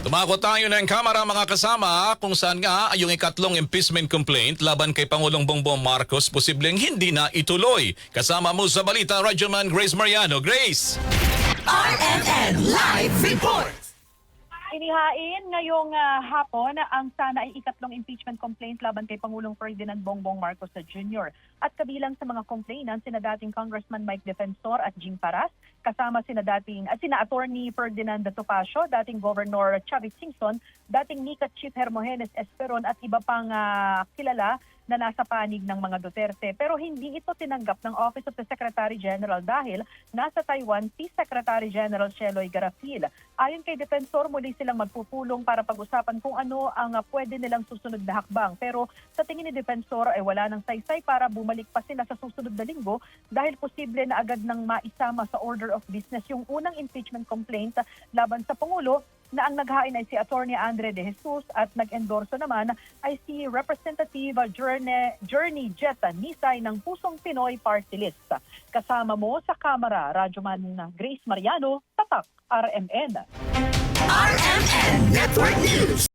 Tumakot tayo ng kamera mga kasama kung saan nga yung ikatlong impeachment complaint laban kay Pangulong Bongbong Marcos posibleng hindi na ituloy. Kasama mo sa balita, Radyoman Grace Mariano. Grace! RMN Live Report! Inihain ngayong hapon ang sana ay ikatlong impeachment complaint laban kay Pangulong Ferdinand Bongbong Marcos Jr. At kabilang sa mga complainants sina dating Congressman Mike Defensor at Jing Paras, kasama sina Attorney Ferdinand Topacio, dating Governor Chavit Singson, dating NICA Chief Hermogenes Esperon at iba pang kilala na nasa panig ng mga Duterte. Pero hindi ito tinanggap ng Office of the Secretary General dahil nasa Taiwan si Secretary General Sheloy Garafil. Ayon kay Defensor, muli silang magpupulong para pag-usapan kung ano ang pwede nilang susunod na hakbang. Pero sa tingin ni Defensor ay wala nang saysay para bumalik pa sila sa susunod na linggo dahil posible na agad nang maisama sa order of business yung unang impeachment complaint laban sa Pangulo na ang naghain ay si Attorney Andre De Jesus at nag-endorso naman ay si Representative Journey Jetta Nisay ng Pusong Pinoy Party List. Kasama mo sa kamera, Radyoman Grace Mariano, Tatak, RMN. RMN Network News!